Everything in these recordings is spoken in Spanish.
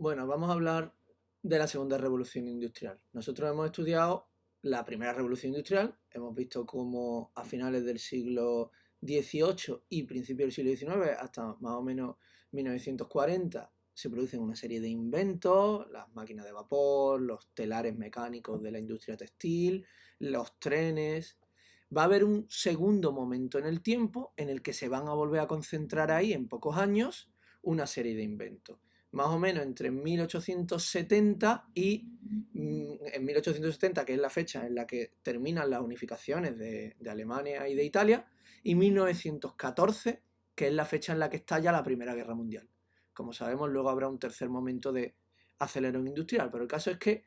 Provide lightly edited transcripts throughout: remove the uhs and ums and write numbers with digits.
Bueno, vamos a hablar de la segunda revolución industrial. Nosotros hemos estudiado la primera revolución industrial, hemos visto cómo a finales del siglo XVIII y principios del siglo XIX, hasta más o menos 1940, se producen una serie de inventos, las máquinas de vapor, los telares mecánicos de la industria textil, los trenes. Va a haber un segundo momento en el tiempo en el que se van a volver a concentrar ahí en pocos años una serie de inventos más o menos entre 1870 y en 1870, que es la fecha en la que terminan las unificaciones de Alemania y de Italia, y 1914, que es la fecha en la que estalla la Primera Guerra Mundial. Como sabemos, luego habrá un tercer momento de acelerón industrial, pero el caso es que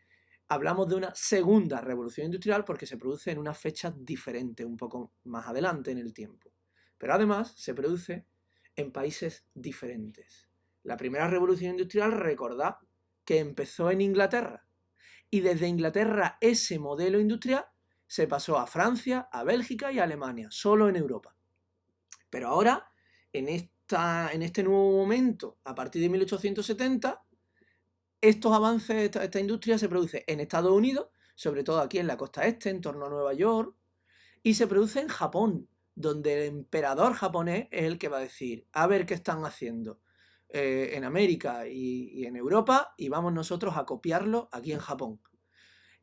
hablamos de una segunda revolución industrial porque se produce en una fecha diferente, un poco más adelante en el tiempo. Pero además se produce en países diferentes. La primera revolución industrial, recordad que empezó en Inglaterra. Y desde Inglaterra ese modelo industrial se pasó a Francia, a Bélgica y a Alemania, solo en Europa. Pero ahora, en este nuevo momento, a partir de 1870, estos avances, esta industria se produce en Estados Unidos, sobre todo aquí en la costa este, en torno a Nueva York, y se produce en Japón, donde el emperador japonés es el que va a decir, a ver qué están haciendo en América y en Europa, y vamos nosotros a copiarlo aquí en Japón.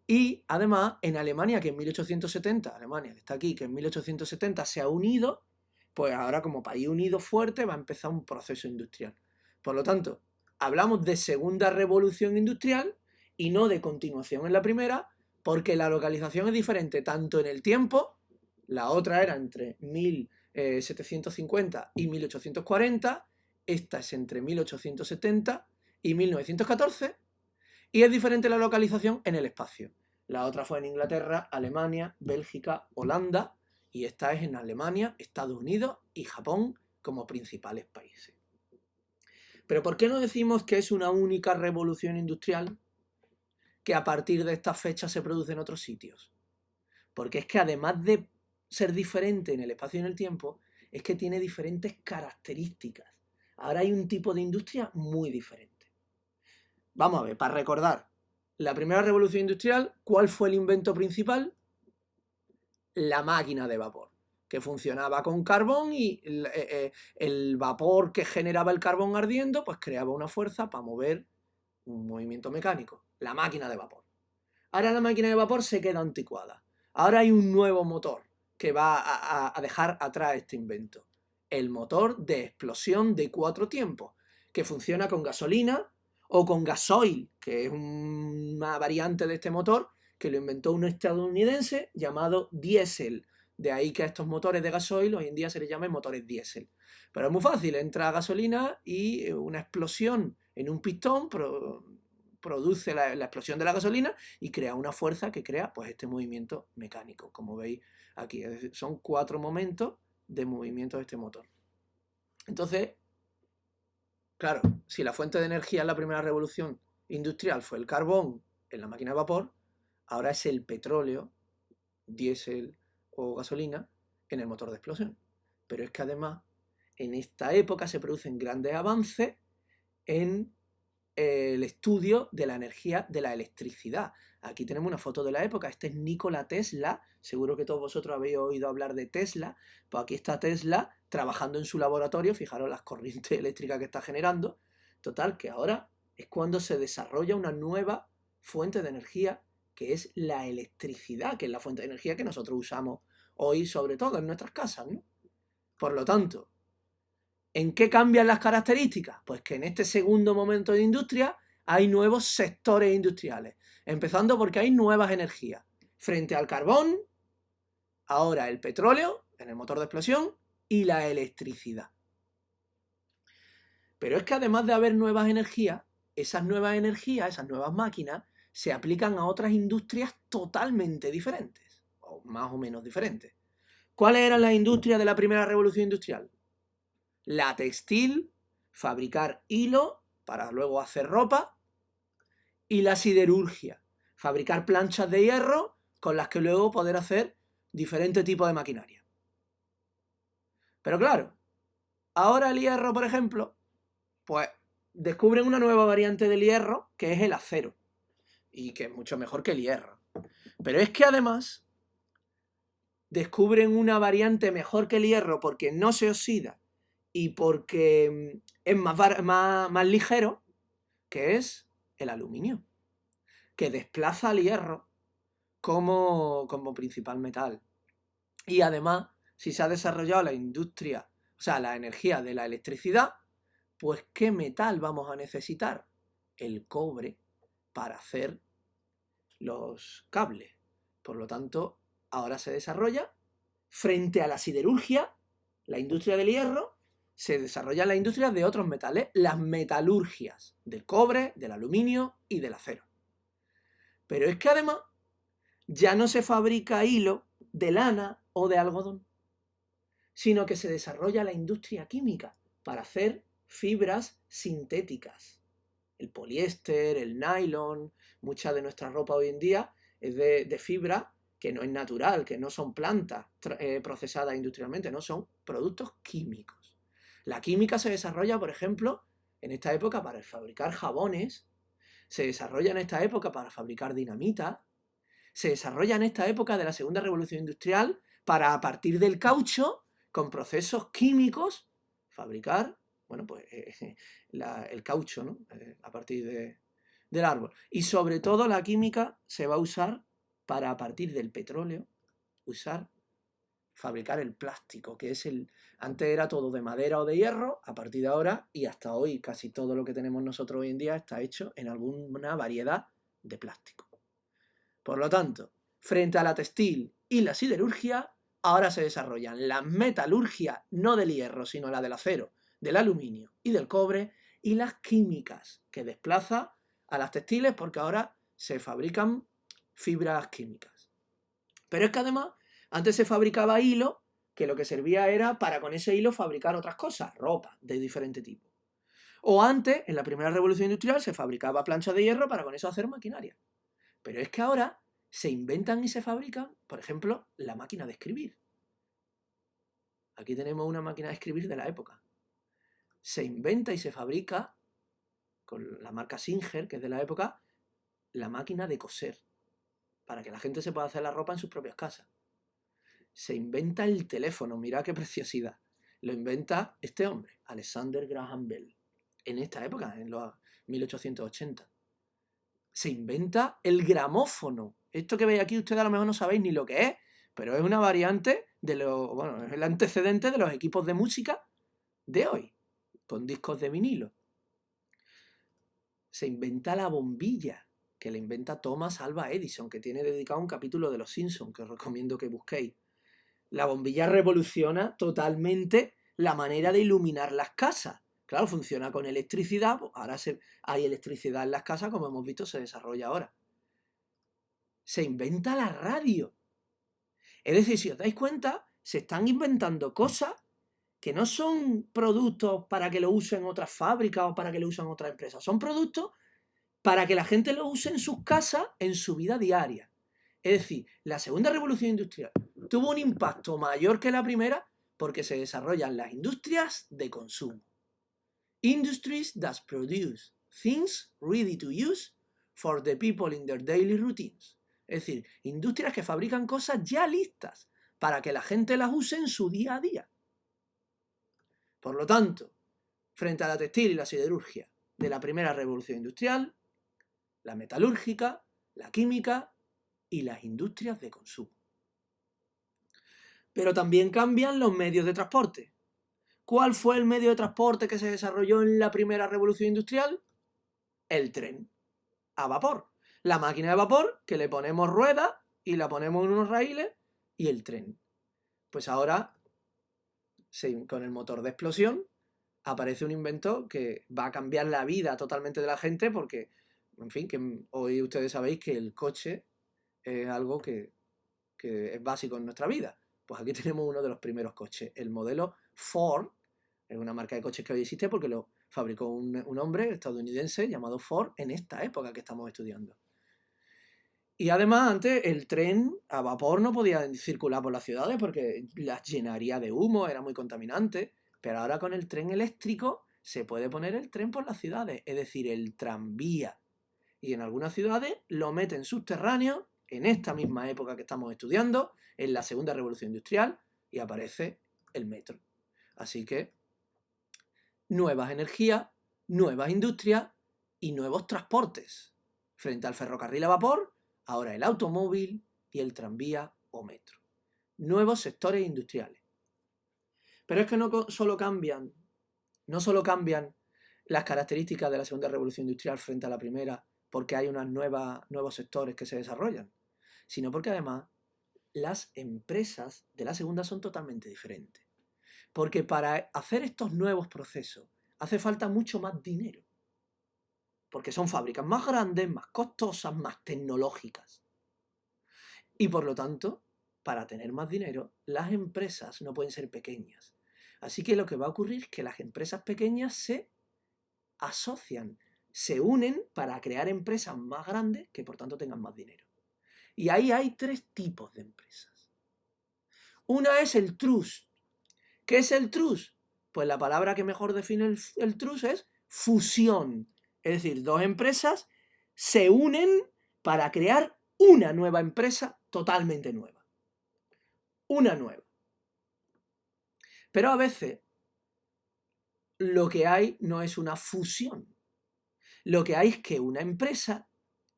Y además en Alemania, que en 1870, Alemania que está aquí, que en 1870 se ha unido, pues ahora como país unido fuerte va a empezar un proceso industrial. Por lo tanto, hablamos de segunda revolución industrial y no de continuación en la primera, porque la localización es diferente tanto en el tiempo, la otra era entre 1750 y 1840, esta es entre 1870 y 1914, y es diferente la localización en el espacio. La otra fue en Inglaterra, Alemania, Bélgica, Holanda, y esta es en Alemania, Estados Unidos y Japón como principales países. Pero ¿por qué no decimos que es una única revolución industrial que a partir de esta fecha se produce en otros sitios? Porque es que además de ser diferente en el espacio y en el tiempo, es que tiene diferentes características. Ahora hay un tipo de industria muy diferente. Vamos a ver, para recordar, la primera revolución industrial, ¿cuál fue el invento principal? La máquina de vapor, que funcionaba con carbón y el vapor que generaba el carbón ardiendo, pues creaba una fuerza para mover un movimiento mecánico, la máquina de vapor. Ahora la máquina de vapor se queda anticuada. Ahora hay un nuevo motor que va a dejar atrás este invento. El motor de explosión de 4 tiempos, que funciona con gasolina o con gasoil, que es una variante de este motor que lo inventó un estadounidense llamado diésel. De ahí que a estos motores de gasoil hoy en día se les llaman motores diésel. Pero es muy fácil, entra gasolina y una explosión en un pistón produce la explosión de la gasolina y crea una fuerza que crea pues este movimiento mecánico, como veis aquí. Es decir, son 4 momentos de movimiento de este motor. Entonces, claro, si la fuente de energía en la primera revolución industrial fue el carbón en la máquina de vapor, ahora es el petróleo, diésel o gasolina en el motor de explosión. Pero es que además en esta época se producen grandes avances en el estudio de la energía de la electricidad. Aquí tenemos una foto de la época. Este es Nikola Tesla. Seguro que todos vosotros habéis oído hablar de Tesla. Pues aquí está Tesla trabajando en su laboratorio. Fijaros las corrientes eléctricas que está generando. Total, que ahora es cuando se desarrolla una nueva fuente de energía que es la electricidad, que es la fuente de energía que nosotros usamos hoy, sobre todo en nuestras casas, ¿no? Por lo tanto, ¿en qué cambian las características? Pues que en este segundo momento de industria hay nuevos sectores industriales, empezando porque hay nuevas energías. Frente al carbón, ahora el petróleo en el motor de explosión y la electricidad. Pero es que además de haber nuevas energías, esas nuevas máquinas, se aplican a otras industrias totalmente diferentes, o más o menos diferentes. ¿Cuáles eran las industrias de la primera revolución industrial? La textil, fabricar hilo para luego hacer ropa, y la siderurgia, fabricar planchas de hierro con las que luego poder hacer diferentes tipos de maquinaria. Pero claro, ahora el hierro, por ejemplo, pues descubren una nueva variante del hierro, que es el acero, y que es mucho mejor que el hierro. Pero es que además descubren una variante mejor que el hierro porque no se oxida y porque es más ligero, que es el aluminio, que desplaza al hierro como principal metal. Y además, si se ha desarrollado la industria, o sea, la energía de la electricidad, pues ¿qué metal vamos a necesitar? El cobre para hacer los cables. Por lo tanto, ahora se desarrolla frente a la siderurgia, la industria del hierro, se desarrollan las industrias de otros metales, las metalurgias del cobre, del aluminio y del acero. Pero es que además ya no se fabrica hilo de lana o de algodón, sino que se desarrolla la industria química para hacer fibras sintéticas. El poliéster, el nylon, mucha de nuestra ropa hoy en día es de fibra que no es natural, que no son plantas procesadas industrialmente, no son productos químicos. La química se desarrolla, por ejemplo, en esta época para fabricar jabones, se desarrolla en esta época para fabricar dinamita, se desarrolla en esta época de la Segunda Revolución Industrial para, a partir del caucho, con procesos químicos, fabricar, bueno, pues el caucho, ¿no? A partir del árbol. Y sobre todo la química se va a usar para, a partir del petróleo, fabricar el plástico, que es antes era todo de madera o de hierro, a partir de ahora y hasta hoy casi todo lo que tenemos nosotros hoy en día está hecho en alguna variedad de plástico. Por lo tanto, frente a la textil y la siderurgia, ahora se desarrollan la metalurgia, no del hierro, sino la del acero, del aluminio y del cobre, y las químicas, que desplaza a las textiles porque ahora se fabrican fibras químicas. Pero es que además, antes se fabricaba hilo, que lo que servía era para con ese hilo fabricar otras cosas, ropa de diferente tipo. O antes, en la primera revolución industrial, se fabricaba planchas de hierro para con eso hacer maquinaria. Pero es que ahora se inventan y se fabrican, por ejemplo, la máquina de escribir. Aquí tenemos una máquina de escribir de la época. Se inventa y se fabrica, con la marca Singer, que es de la época, la máquina de coser, para que la gente se pueda hacer la ropa en sus propias casas. Se inventa el teléfono, mirad qué preciosidad. Lo inventa este hombre, Alexander Graham Bell, en esta época, en los 1880. Se inventa el gramófono. Esto que veis aquí ustedes a lo mejor no sabéis ni lo que es, pero es una variante es el antecedente de los equipos de música de hoy, con discos de vinilo. Se inventa la bombilla, que la inventa Thomas Alva Edison, que tiene dedicado un capítulo de Los Simpsons, que os recomiendo que busquéis. La bombilla revoluciona totalmente la manera de iluminar las casas. Claro, funciona con electricidad, pues ahora hay electricidad en las casas, como hemos visto, se desarrolla ahora. Se inventa la radio. Es decir, si os dais cuenta, se están inventando cosas que no son productos para que lo usen otras fábricas o para que lo usen otras empresas. Son productos para que la gente lo use en sus casas, en su vida diaria. Es decir, la segunda revolución industrial tuvo un impacto mayor que la primera porque se desarrollan las industrias de consumo. Industries that produce things ready to use for the people in their daily routines. Es decir, industrias que fabrican cosas ya listas para que la gente las use en su día a día. Por lo tanto, frente a la textil y la siderurgia de la primera revolución industrial, la metalúrgica, la química y las industrias de consumo. Pero también cambian los medios de transporte. ¿Cuál fue el medio de transporte que se desarrolló en la primera revolución industrial? El tren, a vapor. La máquina de vapor, que le ponemos ruedas y la ponemos en unos raíles, y el tren. Pues ahora, con el motor de explosión, aparece un invento que va a cambiar la vida totalmente de la gente porque, en fin, que hoy ustedes sabéis que el coche es algo que es básico en nuestra vida. Pues aquí tenemos uno de los primeros coches, el modelo Ford. Es una marca de coches que hoy existe porque lo fabricó un hombre estadounidense llamado Ford en esta época que estamos estudiando. Y además antes el tren a vapor no podía circular por las ciudades porque las llenaría de humo, era muy contaminante. Pero ahora con el tren eléctrico se puede poner el tren por las ciudades, es decir, el tranvía. Y en algunas ciudades lo meten subterráneo, en esta misma época que estamos estudiando, en la segunda revolución industrial, y aparece el metro. Así que nuevas energías, nuevas industrias y nuevos transportes. Frente al ferrocarril a vapor, ahora el automóvil y el tranvía o metro. Nuevos sectores industriales. Pero es que no solo cambian las características de la segunda revolución industrial frente a la primera porque hay nuevos sectores que se desarrollan, sino porque además las empresas de la segunda son totalmente diferentes. Porque para hacer estos nuevos procesos hace falta mucho más dinero. Porque son fábricas más grandes, más costosas, más tecnológicas. Y por lo tanto, para tener más dinero, las empresas no pueden ser pequeñas. Así que lo que va a ocurrir es que las empresas pequeñas se asocian, se unen para crear empresas más grandes que por tanto tengan más dinero. Y ahí hay tres tipos de empresas. Una es el trust. ¿Qué es el trust? Pues la palabra que mejor define el trust es fusión. Es decir, dos empresas se unen para crear una nueva empresa totalmente nueva. Una nueva. Pero a veces lo que hay no es una fusión. Lo que hay es que una empresa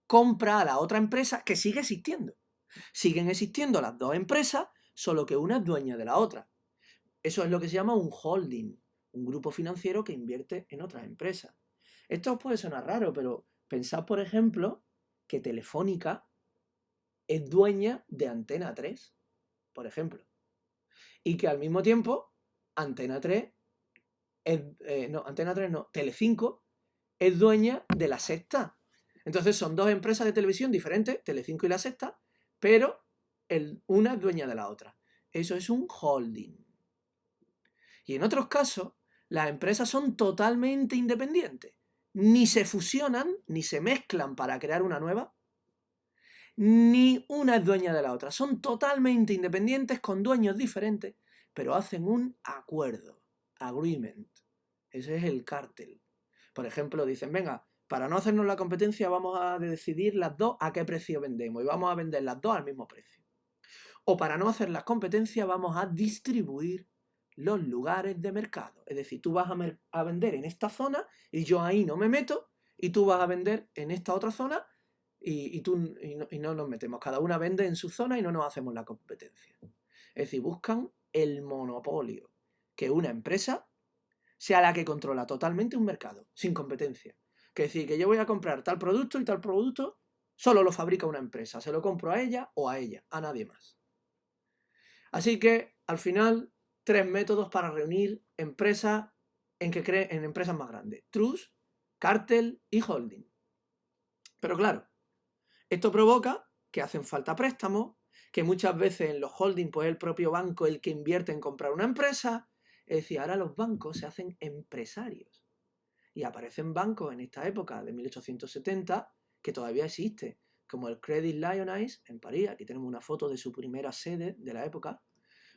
compra a la otra empresa que sigue existiendo. Siguen existiendo las dos empresas, solo que una es dueña de la otra. Eso es lo que se llama un holding, un grupo financiero que invierte en otras empresas. Esto os puede sonar raro, pero pensad, por ejemplo, que Telefónica es dueña de Antena 3, por ejemplo. Y que al mismo tiempo, Telecinco es dueña de La Sexta. Entonces son dos empresas de televisión diferentes, Telecinco y La Sexta, pero una es dueña de la otra. Eso es un holding. Y en otros casos, las empresas son totalmente independientes. Ni se fusionan, ni se mezclan para crear una nueva, ni una es dueña de la otra. Son totalmente independientes con dueños diferentes, pero hacen un acuerdo, agreement. Ese es el cártel. Por ejemplo, dicen, venga, para no hacernos la competencia vamos a decidir las dos a qué precio vendemos y vamos a vender las dos al mismo precio. O para no hacer la competencia vamos a distribuir los lugares de mercado. Es decir, tú vas a vender en esta zona y yo ahí no me meto, y tú vas a vender en esta otra zona y no nos metemos. Cada una vende en su zona y no nos hacemos la competencia. Es decir, buscan el monopolio, que una empresa sea la que controla totalmente un mercado, sin competencia. Que decir, que yo voy a comprar tal producto y tal producto solo lo fabrica una empresa. Se lo compro a ella, a nadie más. Así que, al final, tres métodos para reunir empresas en empresas más grandes. Trust, cártel y holding. Pero claro, esto provoca que hacen falta préstamos, que muchas veces en los holding pues es el propio banco el que invierte en comprar una empresa. Es decir, ahora los bancos se hacen empresarios. Y aparecen bancos en esta época de 1870 que todavía existe, como el Credit Lyonnais en París. Aquí tenemos una foto de su primera sede de la época.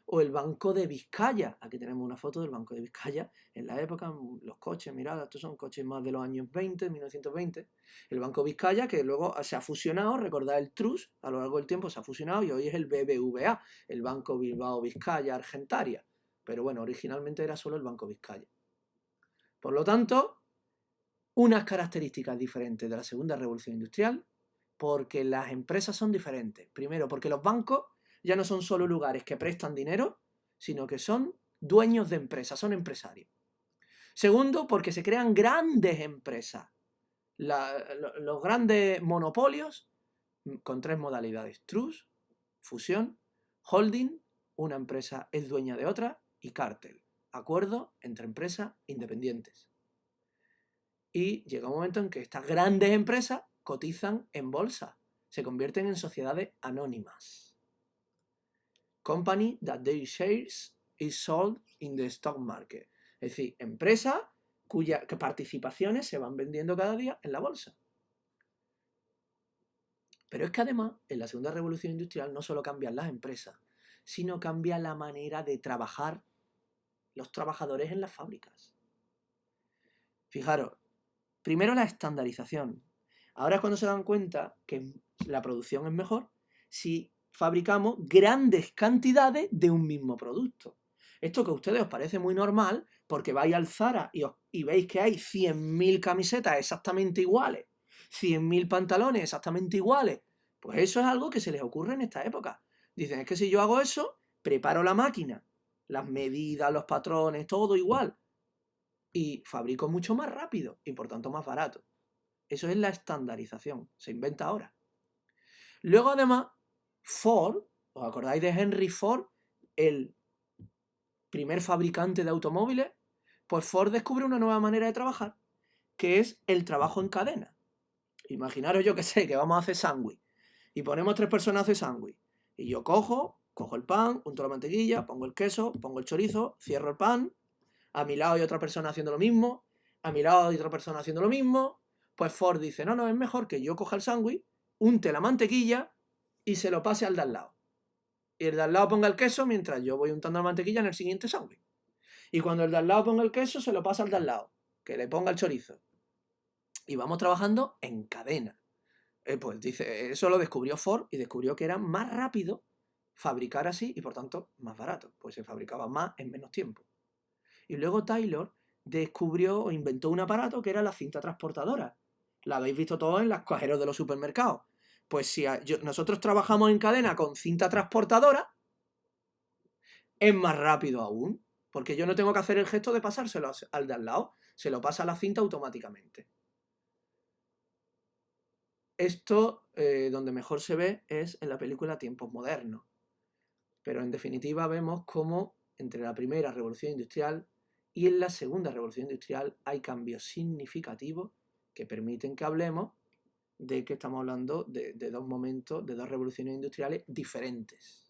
O el Banco de Vizcaya. Aquí tenemos una foto del Banco de Vizcaya en la época, los coches, mirad, estos son coches más de los años 20, 1920. El Banco Vizcaya, que luego se ha fusionado, recordad el Trust, a lo largo del tiempo se ha fusionado y hoy es el BBVA, el Banco Bilbao Vizcaya Argentaria. Pero bueno, originalmente era solo el Banco Vizcaya. Por lo tanto, unas características diferentes de la segunda revolución industrial, porque las empresas son diferentes. Primero, porque los bancos ya no son solo lugares que prestan dinero, sino que son dueños de empresas, son empresarios. Segundo, porque se crean grandes empresas, los grandes monopolios con tres modalidades: trust, fusión, holding, una empresa es dueña de otra, y cártel, acuerdo entre empresas independientes. Y llega un momento en que estas grandes empresas cotizan en bolsa, se convierten en sociedades anónimas. Company that their shares is sold in the stock market. Es decir, empresas cuyas participaciones se van vendiendo cada día en la bolsa. Pero es que además, en la segunda revolución industrial no solo cambian las empresas, sino cambia la manera de trabajar los trabajadores en las fábricas. Fijaros, primero la estandarización. Ahora es cuando se dan cuenta que la producción es mejor si fabricamos grandes cantidades de un mismo producto. Esto que a ustedes os parece muy normal porque vais al Zara y veis que hay 100.000 camisetas exactamente iguales, 100.000 pantalones exactamente iguales, pues eso es algo que se les ocurre en esta época. Dicen, es que si yo hago eso, preparo la máquina, las medidas, los patrones, todo igual, y fabrico mucho más rápido y por tanto más barato. Eso es la estandarización, se inventa ahora. Luego además, Ford, ¿os acordáis de Henry Ford, el primer fabricante de automóviles? Pues Ford descubre una nueva manera de trabajar, que es el trabajo en cadena. Imaginaros, yo que sé, que vamos a hacer sándwich y ponemos 3 personas a hacer sándwich. Y yo cojo el pan, unto la mantequilla, pongo el queso, pongo el chorizo, cierro el pan, a mi lado hay otra persona haciendo lo mismo, a mi lado hay otra persona haciendo lo mismo. Pues Ford dice, no, no, es mejor que yo coja el sándwich, unte la mantequilla y se lo pase al de al lado. Y el de al lado ponga el queso mientras yo voy untando la mantequilla en el siguiente sándwich. Y cuando el de al lado ponga el queso, se lo pasa al de al lado, que le ponga el chorizo. Y vamos trabajando en cadena. Pues dice, eso lo descubrió Ford y descubrió que era más rápido fabricar así y por tanto más barato, pues se fabricaba más en menos tiempo. Y luego Taylor descubrió o inventó un aparato que era la cinta transportadora. La habéis visto todos en los cajeros de los supermercados. Pues si nosotros trabajamos en cadena con cinta transportadora, es más rápido aún, porque yo no tengo que hacer el gesto de pasárselo al de al lado, se lo pasa a la cinta automáticamente. Esto, donde mejor se ve, es en la película Tiempos Modernos. Pero en definitiva vemos cómo entre la primera revolución industrial y en la segunda revolución industrial hay cambios significativos que permiten que hablemos de que estamos hablando de dos momentos, de dos revoluciones industriales diferentes.